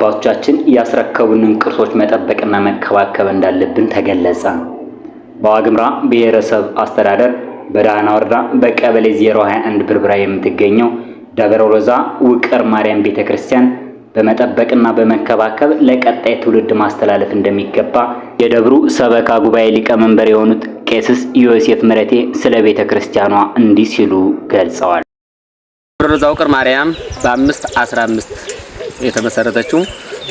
አባቶቻችን ያስረከቡንን ቅርሶች መጠበቅና መከባከብ እንዳለብን ተገለጸ። በዋግምራ ብሔረሰብ አስተዳደር በዳህና ወረዳ በቀበሌ 021 ብርብራ የምትገኘው ደብረ ሎዛ ውቅር ማርያም ቤተክርስቲያን በመጠበቅና በመከባከብ ለቀጣይ ትውልድ ማስተላለፍ እንደሚገባ የደብሩ ሰበካ ጉባኤ ሊቀመንበር የሆኑት ቄስ ዮሴፍ ምረቴ ስለ ቤተክርስቲያኗ እንዲህ ሲሉ ገልጸዋል። ደብረ ሎዛ ውቅር ማርያም በ515 የተመሰረተችው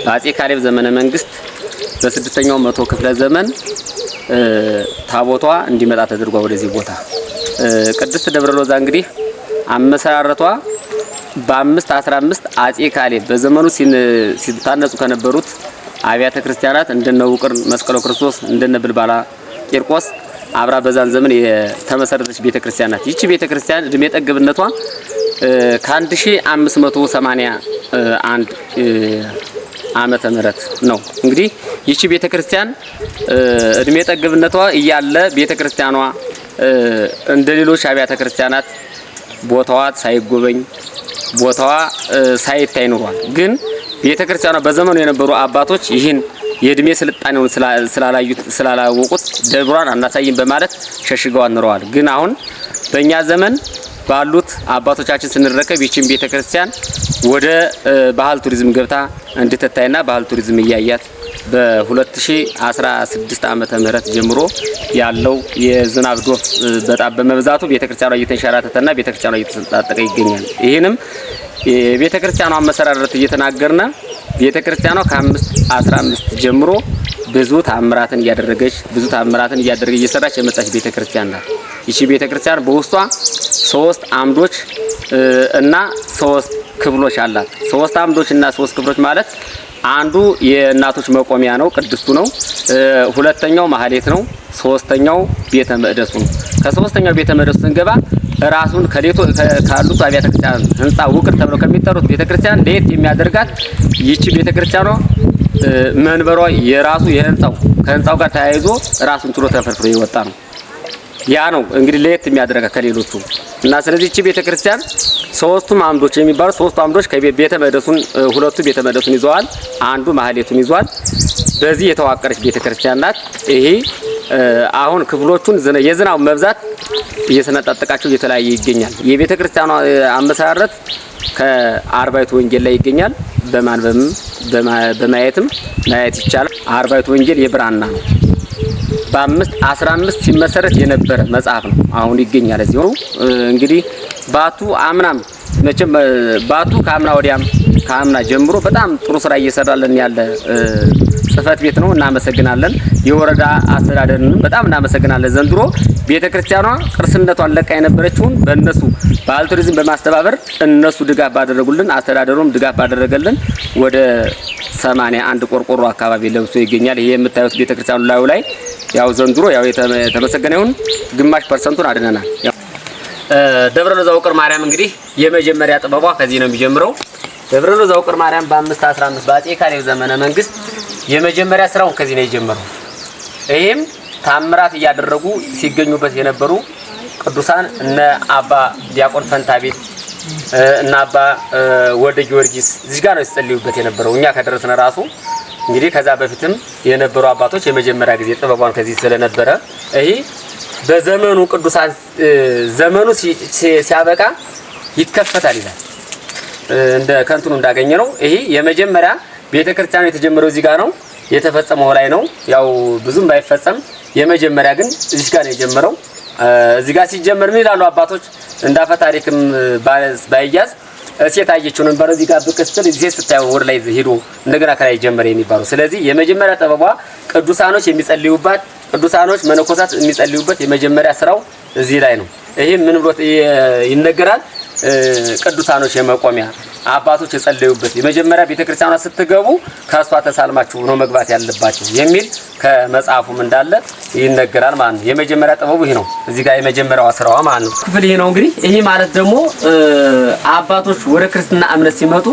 በአፄ ካሌብ ዘመነ መንግስት በ6ኛው መቶ ክፍለ ዘመን ታቦቷ እንዲመጣ ተደርጓ ወደዚህ ቦታ ቅድስት ደብረ ሎዛ እንግዲህ አመሰራረቷ በ515 አፄ ካሌብ በዘመኑ ሲታነጹ ከነበሩት አብያተ ክርስቲያናት እንደነ ውቅር መስቀሎ ክርስቶስ እንደነ ብልባላ ቂርቆስ አብራ በዛን ዘመን የተመሰረተች ቤተክርስቲያን ናት። ይቺ ቤተክርስቲያን እድሜ ጠገብነቷ ከ1581 ዓመተ ምህረት ነው። እንግዲህ ይቺ ቤተክርስቲያን እድሜ ጠገብነቷ እያለ ቤተክርስቲያኗ እንደሌሎች አብያተ ክርስቲያናት ቦታዋ ሳይጎበኝ ቦታዋ ሳይታይ ኖሯል። ግን ቤተክርስቲያኗ በዘመኑ የነበሩ አባቶች ይህን የእድሜ ስልጣኔውን ስላላወቁት ደብሯን አናሳይም በማለት ሸሽገው ኖረዋል። ግን አሁን በእኛ ዘመን ባሉት አባቶቻችን ስንረከብ ይቺን ቤተክርስቲያን ወደ ባህል ቱሪዝም ገብታ እንድትታይና ባህል ቱሪዝም እያያት በ2016 ዓመተ ምህረት ጀምሮ ያለው የዝናብ ዶፍ በጣም በመብዛቱ ቤተክርስቲያኗ እየተንሸራተተና ቤተክርስቲያኗ እየተሰጣጠቀ ይገኛል። ይሄንም የቤተክርስቲያኗ አመሰራረት እየተናገርና ቤተክርስቲያኗ ከ515 ጀምሮ ብዙ ታምራትን እያደረገች እየሰራች የመጣች ቤተክርስቲያን ናት። ይቺ ቤተክርስቲያን በውስጧ 3 አምዶች እና 3 ክፍሎች አላት። 3 አምዶች እና 3 ክፍሎች ማለት አንዱ የእናቶች መቆሚያ ነው፣ ቅድስቱ ነው። ሁለተኛው ማህሌት ነው። ሶስተኛው ቤተ መቅደሱ ነው። ከሶስተኛው ቤተ መቅደሱ ስንገባ ራሱን ካሉት አብያተ ክርስቲያን ህንጻ ውቅር ተብለው ከሚጠሩት ቤተክርስቲያን ለየት የሚያደርጋት ይቺ ቤተክርስቲያኗ መንበሯ የራሱ ከህንጻው ጋር ተያይዞ ራሱን ችሎ ተፈርፍሮ ይወጣ ነው። ያ ነው እንግዲህ ለየት የሚያደርጋት ከሌሎቹ እና ስለዚህ እቺ ቤተክርስቲያን 3ቱም አምዶች የሚባሉ 3 አምዶች ከቤተ መቅደሱን ሁለቱ ቤተ መቅደሱን ይዘዋል፣ አንዱ ማህሌቱን ይዟል። በዚህ የተዋቀረች ቤተክርስቲያን ናት። ይሄ አሁን ክፍሎቹን የዝናብ መብዛት እየሰነጣጠቃቸው እየተለያየ ይገኛል። የቤተክርስቲያኗ አመሰራረት ከአርባዕቱ ወንጌል ላይ ይገኛል። በማንበብም በማየትም ማየት ይቻላል። አርባዕቱ ወንጌል የብራና ነው። በ515 ሲመሰረት የነበረ መጽሐፍ ነው። አሁን ይገኛል እዚሁ። እንግዲህ ባቱ አምናም መቼም ባቱ ከአምና ጀምሮ በጣም ጥሩ ስራ እየሰራልን ያለ ጽፈት ቤት ነው። እናመሰግናለን። የወረዳ አስተዳደርን በጣም እናመሰግናለን። ዘንድሮ ቤተክርስቲያኗ ቅርስነቷን ለቃ የነበረችውን በእነሱ ባህል ቱሪዝም በማስተባበር እነሱ ድጋፍ ባደረጉልን አስተዳደሩም ድጋፍ ባደረገልን ወደ 81 ቆርቆሮ አካባቢ ለብሶ ይገኛል። ይሄ የምታዩት ቤተክርስቲያኑ ላይ ያው ዘንድሮ ያው የተመሰገነ ይሁን ግማሽ ፐርሰንቱን አድነናል። ደብረ ሎዛ ውቅር ማርያም እንግዲህ የመጀመሪያ ጥበቧ ከዚህ ነው የሚጀምረው። ደብረ ሎዛ ውቅር ማርያም በ515 በአፄ ካሌብ ዘመነ መንግስት የመጀመሪያ ስራውን ከዚህ ነው የጀመረው። ይሄም ታምራት እያደረጉ ሲገኙበት የነበሩ ቅዱሳን እነ አባ ዲያቆን ፈንታ ቤት እና አባ ወልደ ጊዮርጊስ እዚህ ጋር ነው ሲጸልዩበት የነበረው። እኛ ከደረስነ ራሱ እንግዲህ ከዛ በፊትም የነበሩ አባቶች የመጀመሪያ ጊዜ ጥበቧን ከዚህ ስለነበረ ይሄ በዘመኑ ቅዱሳን ዘመኑ ሲያበቃ ይከፈታል ይላል። እንደ ከንቱኑ እንዳገኘ ነው። ይሄ የመጀመሪያ ቤተክርስቲያኑ የተጀመረው እዚህ ጋር ነው፣ የተፈጸመው ላይ ነው። ያው ብዙም ባይፈጸም የመጀመሪያ ግን እዚህ ጋር ነው የጀመረው። እዚህ ጋር ሲጀመር ምን ይላሉ አባቶች እንዳፈ ታሪክም ባይያዝ እሴት አየችው ነበር። እዚህ ጋር በከስተል እዚህ ስታየው ወር ላይ ሄዶ እንደገና ከላይ ጀመረ የሚባለው። ስለዚህ የመጀመሪያ ጥበቧ ቅዱሳኖች የሚጸልዩባት ቅዱሳኖች መነኮሳት የሚጸልዩበት የመጀመሪያ ስራው እዚህ ላይ ነው። ይሄ ምን ብሎ ይነገራል? ቅዱሳኖች የመቆሚያ አባቶች የጸለዩበት የመጀመሪያ ቤተክርስቲያኗ ስትገቡ ከሷ ተሳልማችሁ ነው መግባት ያለባችሁ የሚል ከመጽሐፉም እንዳለ ይነገራል ማለት ነው። የመጀመሪያ ጥበቡ ይሄ ነው። እዚህ ጋር የመጀመሪያው ስራዋ ማለት ነው ክፍል ይሄ ነው። እንግዲህ ይሄ ማለት ደግሞ አባቶች ወደ ክርስትና እምነት ሲመጡ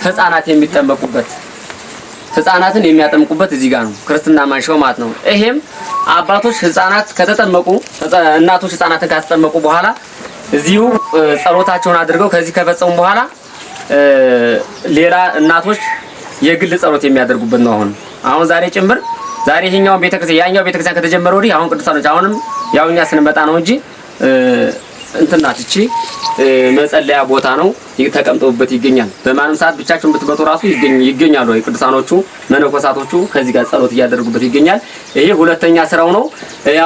ህፃናት የሚጠመቁበት ህፃናትን የሚያጠምቁበት እዚህ ጋር ነው ክርስትና ማንሻው ማለት ነው። ይሄም አባቶች ህፃናት ከተጠመቁ እናቶች ህፃናትን ካስጠመቁ በኋላ እዚሁ ጸሎታቸውን አድርገው ከዚህ ከፈጸሙ በኋላ ሌላ እናቶች የግል ጸሎት የሚያደርጉበት ነው። አሁን ዛሬ ጭምር ዛሬ ይሄኛው ቤተክርስቲያን ያኛው ቤተክርስቲያን ከተጀመረ ወዲህ አሁን ቅዱሳኖች አሁንም ያው እኛ ስንመጣ ነው እንጂ እንትናት እቺ መጸለያ ቦታ ነው ተቀምጠውበት ይገኛል። በማንም ሰዓት ብቻቸውን ብትመጡ ራሱ ይገኛሉ። ቅዱሳኖቹ መነኮሳቶቹ ከዚህ ጋር ጸሎት እያደረጉበት ይገኛል። ይሄ ሁለተኛ ስራው ነው።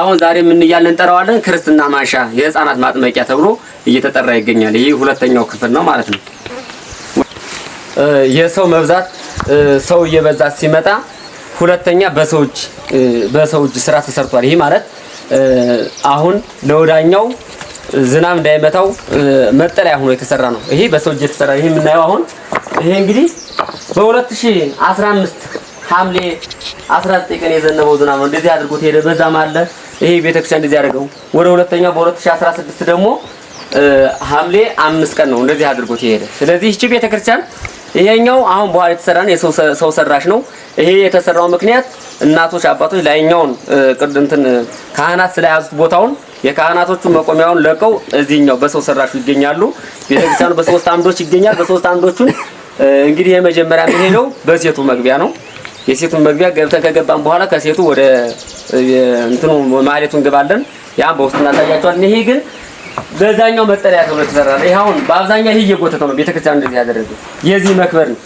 አሁን ዛሬ ምን እያልን እንጠራዋለን? ክርስትና ማንሻ የህፃናት ማጥመቂያ ተብሎ እየተጠራ ይገኛል። ይሄ ሁለተኛው ክፍል ነው ማለት ነው። የሰው መብዛት ሰው እየበዛ ሲመጣ ሁለተኛ በሰው እጅ ስራ ተሰርቷል። ይሄ ማለት አሁን ለወዳኛው ዝናብ እንዳይመታው መጠለያ ሆኖ የተሰራ ነው። ይሄ በሰው እጅ የተሰራ ይሄ የምናየው አሁን ይሄ እንግዲህ በ2015 ሐምሌ 19 ቀን የዘነበው ዝናብ ነው እንደዚህ አድርጎት ሄደ። በዛም አለ ይሄ ቤተክርስቲያን እንደዚህ ያደርገው። ወደ ሁለተኛው በ2016 ደግሞ ሐምሌ 5 ቀን ነው እንደዚህ አድርጎት ሄደ። ስለዚህ እቺ ቤተክርስቲያን ይሄኛው አሁን በኋላ የተሰራ ነው የሰው ሰራሽ ነው። ይሄ የተሰራው ምክንያት እናቶች አባቶች ላይኛውን ቅድንትን ካህናት ስለያዙት ቦታውን የካህናቶቹ መቆሚያውን ለቀው እዚህኛው በሰው ሰራሹ ይገኛሉ። ቤተክርስቲያኑ በሶስት አምዶች ይገኛል። በሶስት አምዶቹን እንግዲህ የመጀመሪያ የሚሄደው በሴቱ መግቢያ ነው። የሴቱን መግቢያ ገብተን ከገባን በኋላ ከሴቱ ወደ እንትኑ ማህሌቱ እንገባለን። ያን በውስጥ እናሳያቸዋለን። ይሄ ግን በዛኛው መጠለያ ተብሎ ተሰራ ነው። ይሄ አሁን በአብዛኛው ይሄ እየጎተተው ነው ቤተክርስቲያኑ እንደዚህ ያደረገው የዚህ መክበር ነው።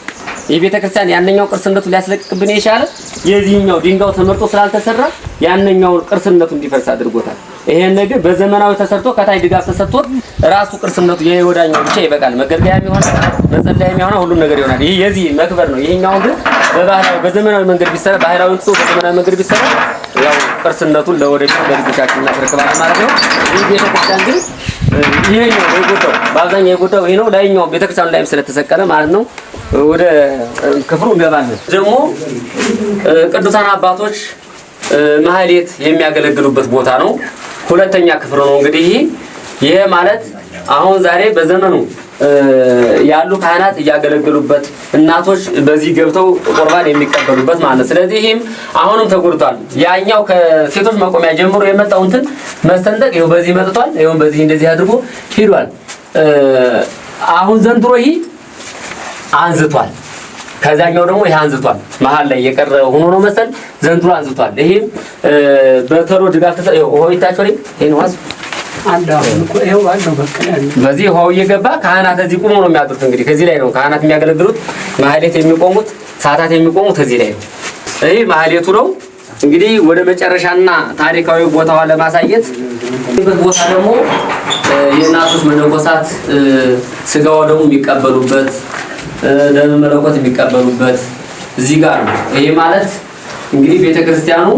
ይሄ ቤተክርስቲያን ያንኛው ቅርስነቱ ሊያስለቅቅብን የቻለ የዚህኛው ድንጋው ተመርጦ ስላልተሰራ ያንኛው ቅርስነቱ እንዲፈርስ አድርጎታል። ይሄን ነገር በዘመናዊ ተሰርቶ ከታይ ድጋፍ ተሰጥቶት ራሱ ቅርስነቱ የወዳኛው ብቻ ይበቃል። መገልገያም ይሆናል፣ መጸለያም ይሆናል፣ ሁሉም ነገር ይሆናል። ይሄ የዚህ መክበር ነው። ይሄኛው ግን በዘመናዊ መንገድ ቢሰራ ባህላዊ ጥቶ በዘመናዊ መንገድ ቢሰራ ያው ቅርስነቱን ለወደፊት ለልጆቻችን እናስረክባለን ማለት ነው። ይህ ቤተክርስቲያን ግን ይሄኛው የጎዳው በአብዛኛው የጎዳው ይሄ ነው። ላይኛው ቤተክርስቲያኑ ላይም ስለተሰቀለ ማለት ነው። ወደ ክፍሉ እንገባለን። ደግሞ ቅዱሳን አባቶች ማህሌት የሚያገለግሉበት ቦታ ነው። ሁለተኛ ክፍል ነው። እንግዲህ ይሄ ማለት አሁን ዛሬ በዘመኑ ያሉ ካህናት እያገለገሉበት እናቶች በዚህ ገብተው ቁርባን የሚቀበሉበት ማለት ነው። ስለዚህ ይሄም አሁንም ተጎድቷል። ያኛው ከሴቶች መቆሚያ ጀምሮ የመጣው እንትን መስተንጠቅ ይሄው በዚህ መጥቷል። ይሄው በዚህ እንደዚህ አድርጎ ሄዷል። አሁን ዘንድሮ ይሄ አንዝቷል። ከዛኛው ደግሞ ይሄ አንዝቷል። መሃል ላይ የቀረ ሆኖ ነው መሰል ዘንድሮ አንዝቷል። ይሄም በተሮ ድጋፍ ሆይታቸው ይሄን ዋስ አንዳው ይሄው አንዳው በቀለ በዚህ ሆው እየገባ ካህናት እዚህ ቆሞ ነው የሚያድሩት። እንግዲህ ከዚህ ላይ ነው ካህናት የሚያገለግሉት። ማህሌት የሚቆሙት ሰዓታት የሚቆሙት እዚህ ላይ ነው። ይሄ ማህሌቱ ነው። እንግዲህ ወደ መጨረሻና ታሪካዊ ቦታው ለማሳየት ቦታ ደግሞ የእናቶች መነኮሳት ስጋው ደግሞ የሚቀበሉበት ለመለኮት የሚቀበሉበት እዚህ ጋር ነው። ይሄ ማለት እንግዲህ ቤተክርስቲያኑ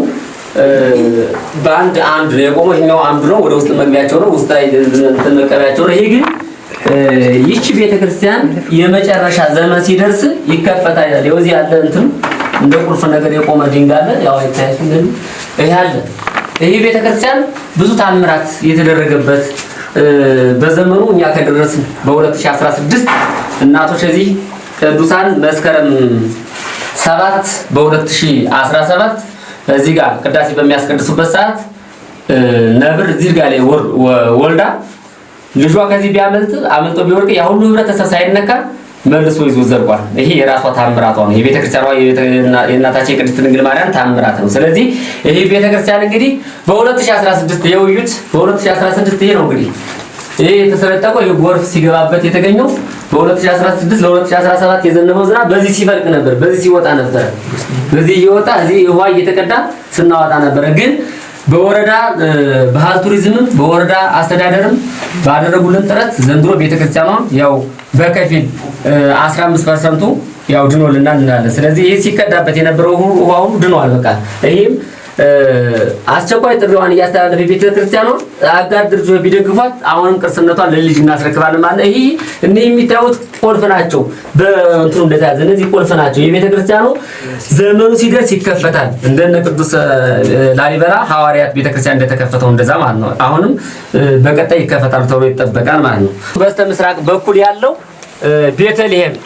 በአንድ አምድ ነው የቆመው። ይሄኛው አምድ ነው፣ ወደ ውስጥ መግቢያቸው ነው፣ ውስጥ ላይ ተመቀቢያቸው ነው። ይሄ ግን ይቺ ቤተክርስቲያን የመጨረሻ ዘመን ሲደርስ ይከፈታል። ይኸው ያለ እንትን እንደ ቁልፍ ነገር የቆመ ድንጋይ አለ። ያው አይታይም ግን ይሄ አለ። ይሄ ቤተክርስቲያን ብዙ ታምራት የተደረገበት በዘመኑ እኛ ከደረስን በ2016 እናቶች እዚህ ቅዱሳን መስከረም 7 በ2017 እዚህ ጋር ቅዳሴ በሚያስቀድሱበት ሰዓት ነብር እዚህ ጋር ላይ ወልዳ ልጇ ከዚህ ቢያመልጥ አመልጦ ቢወርቅ ያ ሁሉ ህብረተሰብ ሳይነካ መልሶ ይዞ ዘርቋል። ይሄ የራሷ ታምራቷ ነው። የቤተክርስቲያኗ የእናታችን የቅድስት ድንግል ማርያም ታምራት ነው። ስለዚህ ይሄ ቤተክርስቲያን እንግዲህ በ2016 የውዩት በ2016 ይሄ ነው እንግዲህ ይሄ የተሰረጠቀው የጎርፍ ሲገባበት የተገኘው በ2016 ለ2017 የዘነበው ዝናብ በዚህ ሲፈልቅ ነበር፣ በዚህ ሲወጣ ነበር። በዚህ ይወጣ እዚህ ውሃ እየተቀዳ ስናወጣ ነበር። ግን በወረዳ ባህል ቱሪዝምም በወረዳ አስተዳደርም ባደረጉልን ጥረት ዘንድሮ ቤተክርስቲያኗ ያው በከፊል 15% ያው ድኖልናል እንላለን። ስለዚህ ይሄ ሲቀዳበት የነበረው ውሃው ድኗል። በቃ ይሄም አስቸኳይ ጥሪዋን እያስተላለፈ ቤተክርስቲያኗ አጋር ድርጅቶች ቢደግፏት አሁንም ቅርስነቷን ለልጅ እናስረክባለን ማለት ነው። ይሄ እነ የሚታዩት ቁልፍ ናቸው። በእንትኑ እንደታዘ እነዚህ ቁልፍ ናቸው። የቤተክርስቲያኑ ዘመኑ ሲደርስ ይከፈታል። እንደነ ቅዱስ ላሊበላ ሐዋርያት ቤተክርስቲያን እንደተከፈተው እንደዛ ማለት ነው። አሁንም በቀጣይ ይከፈታል ተብሎ ይጠበቃል ማለት ነው። በስተምስራቅ በኩል ያለው ቤተልሔም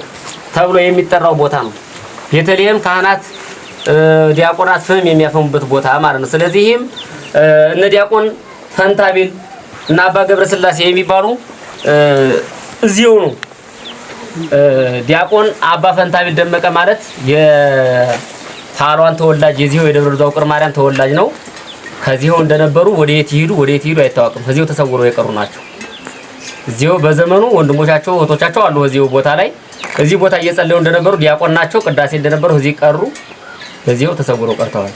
ተብሎ የሚጠራው ቦታ ነው። ቤተልሔም ካህናት ዲያቆናት ፍም የሚያፈሙበት ቦታ ማለት ነው። ስለዚህም እነ ዲያቆን ፈንታቤል እና አባ ገብረ ስላሴ የሚባሉ እዚሁ ነው ዲያቆን አባ ፈንታቤል ደመቀ ማለት የታሏን ተወላጅ የዚሁ የደብረ ዛው ቅር ማርያም ተወላጅ ነው። ከዚሁ እንደነበሩ ወዴት ይሄዱ አይታወቅም። ከዚሁ ተሰውረው የቀሩ ናቸው። እዚሁ በዘመኑ ወንድሞቻቸው እህቶቻቸው አሉ እዚሁ ቦታ ላይ እዚህ ቦታ እየጸለዩ እንደነበሩ ዲያቆን ናቸው። ቅዳሴ እንደነበሩ እዚህ ቀሩ። እዚሁ ተሰውረው ቀርተዋል።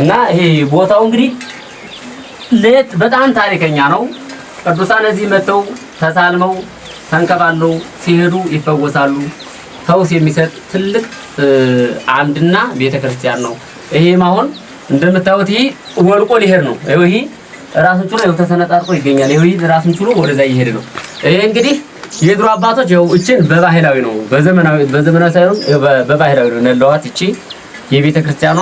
እና ይሄ ቦታው እንግዲህ በጣም ታሪከኛ ነው። ቅዱሳን እዚህ መጥተው ተሳልመው ተንከባለው ሲሄዱ ይፈወሳሉ። ፈውስ የሚሰጥ ትልቅ አምድና ቤተክርስቲያን ነው። ይሄም አሁን እንደምታዩት ይሄ ወልቆ ሊሄድ ነው። ይሄ ራሱን ችሎ ተሰነጣጥቆ ይገኛል። ይሄ ራሱን ችሎ ወደዛ ይሄድ ነው። ይሄ እንግዲህ የድሮ አባቶች ይኸው እቺን በባህላዊ ነው በዘመናዊ ሳይሆን በባህላዊ ነው ነለዋት። እቺ የቤተክርስቲያኗ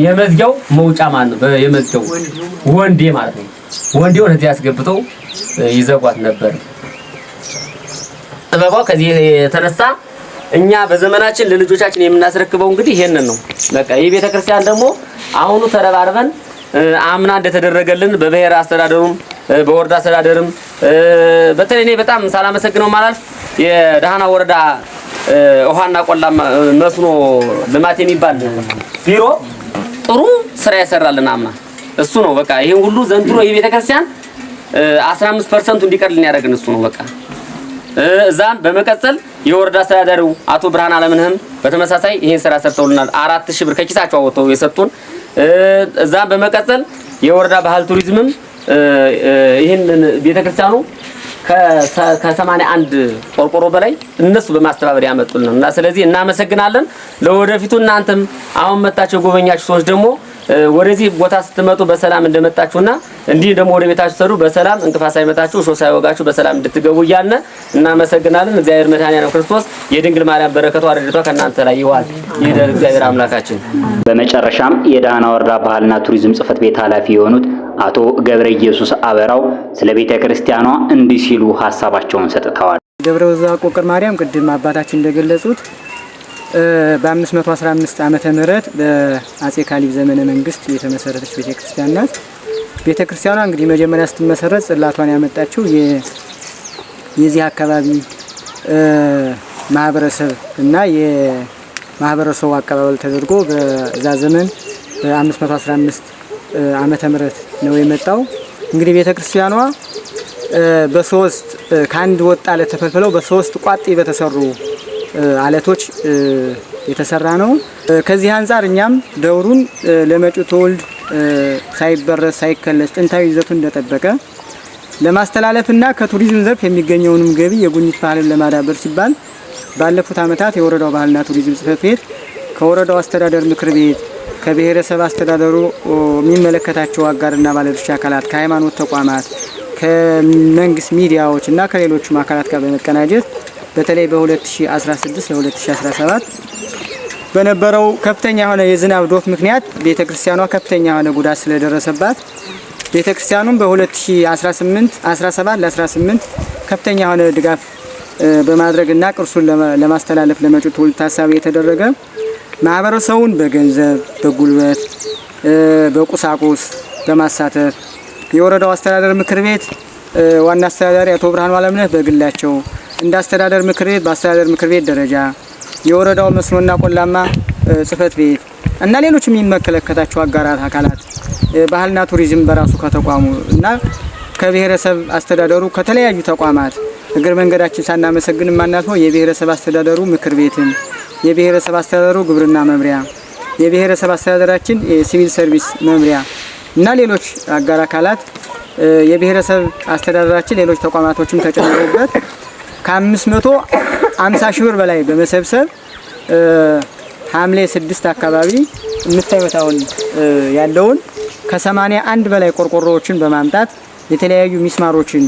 የመዝጊያው መውጫ ማለት ነው። የመዝጊያው ወንዴ ማለት ነው። ወንዴውን እዚህ ያስገብተው ይዘጓት ነበር። ጥበቧ ከዚህ የተነሳ እኛ በዘመናችን ለልጆቻችን የምናስረክበው እንግዲህ ይሄንን ነው። በቃ ይሄ ቤተክርስቲያን ደግሞ አሁኑ ተረባርበን አምና እንደተደረገልን በብሔር አስተዳደሩም በወረዳ አስተዳደርም በተለይ እኔ በጣም ሳላመሰግነው ማለት የደሃና ወረዳ ውሃና ቆላማ መስኖ ልማት የሚባል ቢሮ ጥሩ ስራ ያሰራልና አምና እሱ ነው። በቃ ይሄን ሁሉ ዘንድሮ ይሄ ቤተክርስቲያን 15% እንዲቀርልን ያደርግን እሱ ነው። በቃ እዛም በመቀጠል የወረዳ አስተዳዳሪው አቶ ብርሃን አለምንህም በተመሳሳይ ይሄን ስራ ሰርተውልናል። 4000 ብር ከኪሳቸው አወጣው የሰጡን። እዛም በመቀጠል የወረዳ ባህል ቱሪዝምም ይሄን ቤተክርስቲያኑ ከ81 ቆርቆሮ በላይ እነሱ በማስተባበር ያመጡልን እና ስለዚህ እናመሰግናለን። ለወደፊቱ እናንተም አሁን መጣችሁ ጎበኛችሁ ሰዎች ደግሞ ወደዚህ ቦታ ስትመጡ በሰላም እንደመጣችሁና እንዲህ ደግሞ ወደ ቤታችሁ ሰሩ በሰላም እንቅፋት ሳይመታችሁ ሾህ ሳይወጋችሁ በሰላም እንድትገቡ እያልን እናመሰግናለን። እግዚአብሔር መድኃኒዓለም ክርስቶስ የድንግል ማርያም በረከቷ ረድኤቷ ከእናንተ ላይ ይዋል ይደር እግዚአብሔር አምላካችን። በመጨረሻም የደሃና ወረዳ ባህልና ቱሪዝም ጽሕፈት ቤት ኃላፊ የሆኑት አቶ ገብረ ኢየሱስ አበራው ስለ ቤተ ክርስቲያኗ እንዲህ ሲሉ ሐሳባቸውን ሰጥተዋል። ደብረ ዛቆ ቅር ማርያም ቅድም አባታችን እንደገለጹት በ515 ዓመተ ምህረት በአጼ ካሊብ ዘመነ መንግስት የተመሰረተች ቤተክርስቲያን ናት። ቤተክርስቲያኗ እንግዲህ መጀመሪያ ስትመሰረት ጽላቷን ያመጣችው የዚህ አካባቢ ማህበረሰብ እና የማህበረሰቡ አቀባበል ተደርጎ በዛ ዘመን በ515 ዓመተ ምህረት ነው የመጣው። እንግዲህ ቤተክርስቲያኗ በሶስት ከአንድ ወጥ አለት ተፈልፍለው በሶስት ቋጥ በተሰሩ አለቶች የተሰራ ነው። ከዚህ አንፃር እኛም ደውሩን ለመጪው ትውልድ ሳይበረስ ሳይከለስ ጥንታዊ ይዘቱን እንደጠበቀ ለማስተላለፍና ከቱሪዝም ዘርፍ የሚገኘውንም ገቢ የጉብኝት ባህልን ለማዳበር ሲባል ባለፉት ዓመታት የወረዳው ባህልና ቱሪዝም ጽሕፈት ቤት ከወረዳው አስተዳደር ምክር ቤት ከብሔረሰብ አስተዳደሩ የሚመለከታቸው አጋርና ባለድርሻ አካላት ከሃይማኖት ተቋማት ከመንግስት ሚዲያዎች እና ከሌሎችም አካላት ጋር በመቀናጀት በተለይ በ2016 ለ2017 በነበረው ከፍተኛ የሆነ የዝናብ ዶፍ ምክንያት ቤተክርስቲያኗ ከፍተኛ የሆነ ጉዳት ስለደረሰባት ቤተክርስቲያኑም በ2018 17 ለ18 ከፍተኛ የሆነ ድጋፍ በማድረግና ቅርሱን ለማስተላለፍ ለመጪው ትውልድ ታሳቢ የተደረገ ማህበረሰቡን በገንዘብ በጉልበት በቁሳቁስ በማሳተፍ የወረዳው አስተዳደር ምክር ቤት ዋና አስተዳዳሪ አቶ ብርሃን አለምነህ በግላቸው እንደ አስተዳደር ምክር ቤት በአስተዳደር ምክር ቤት ደረጃ የወረዳው መስኖና ቆላማ ጽሕፈት ቤት እና ሌሎች የሚመለከታቸው አጋራት አካላት ባህልና ቱሪዝም በራሱ ከተቋሙ እና ከብሔረሰብ አስተዳደሩ ከተለያዩ ተቋማት እግር መንገዳችን ሳናመሰግን ማናልፈው የብሔረሰብ አስተዳደሩ ምክር ቤትን የብሔረሰብ አስተዳደሩ ግብርና መምሪያ የብሔረሰብ አስተዳደራችን የሲቪል ሰርቪስ መምሪያ እና ሌሎች አጋር አካላት የብሔረሰብ አስተዳደራችን ሌሎች ተቋማቶችም ተጨምረውበት ከ550 ሺህ ብር በላይ በመሰብሰብ ሐምሌ 6 አካባቢ የምታዩታውን ያለውን ከ81 በላይ ቆርቆሮዎችን በማምጣት የተለያዩ ሚስማሮችን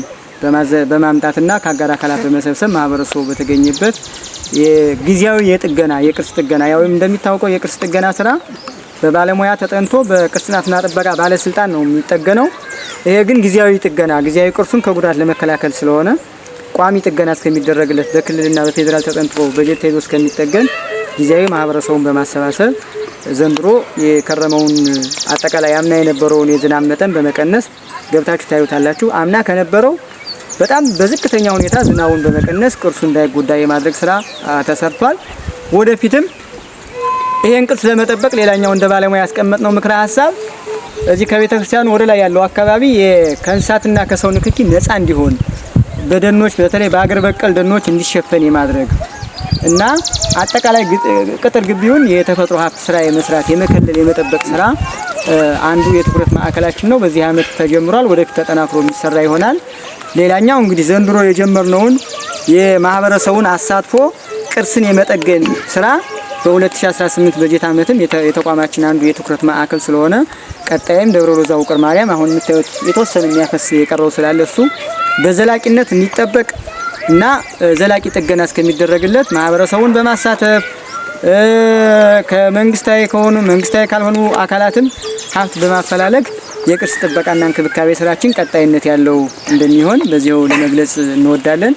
በማምጣትና ከአጋር አካላት በመሰብሰብ ማህበረሰቡ በተገኘበት የጊዜያዊ የቅርስ ጥገና ያው እንደሚታወቀው የቅርስ ጥገና ስራ በባለሙያ ተጠንቶ በቅርስና ጥበቃ ባለስልጣን ነው የሚጠገነው። ይሄ ግን ጊዜያዊ ጥገና ጊዜያዊ ቅርሱን ከጉዳት ለመከላከል ስለሆነ ቋሚ ጥገና እስከሚደረግለት በክልልና በፌደራል ተጠንቶ በጀት ተይዞ እስከሚጠገን ጊዜያዊ ማህበረሰቡን በማሰባሰብ ዘንድሮ የከረመውን አጠቃላይ አምና የነበረውን የዝናብ መጠን በመቀነስ ገብታችሁ ታዩታላችሁ። አምና ከነበረው በጣም በዝቅተኛ ሁኔታ ዝናቡን በመቀነስ ቅርሱ እንዳይጎዳ የማድረግ ስራ ተሰርቷል። ወደፊትም ይሄን ቅርስ ለመጠበቅ ሌላኛው እንደ ባለሙያ ያስቀመጥነው ምክረ ሀሳብ እዚህ ከቤተ ክርስቲያኑ ወደ ላይ ያለው አካባቢ ከእንስሳትና ከሰው ንክኪ ነፃ እንዲሆን በደኖች በተለይ በአገር በቀል ደኖች እንዲሸፈን የማድረግ እና አጠቃላይ ቅጥር ግቢውን የተፈጥሮ ሀብት ስራ የመስራት የመከለል የመጠበቅ ስራ አንዱ የትኩረት ማዕከላችን ነው። በዚህ አመት ተጀምሯል። ወደፊት ተጠናክሮ የሚሰራ ይሆናል። ሌላኛው እንግዲህ ዘንድሮ የጀመርነውን የማህበረሰቡን አሳትፎ ቅርስን የመጠገን ስራ በ2018 በጀት አመትም የተቋማችን አንዱ የትኩረት ማዕከል ስለሆነ ቀጣይም ደብረ ሮዛ ውቅር ማርያም አሁን የምታዩት የተወሰነ የሚያፈስ የቀረው ስላለ እሱ በዘላቂነት እንዲጠበቅ እና ዘላቂ ጥገና እስከሚደረግለት ማህበረሰቡን በማሳተፍ ከመንግስታዊ ከሆኑ መንግስታዊ ካልሆኑ አካላትም ሀብት በማፈላለግ የቅርስ ጥበቃና እንክብካቤ ስራችን ቀጣይነት ያለው እንደሚሆን በዚሁ ለመግለጽ እንወዳለን።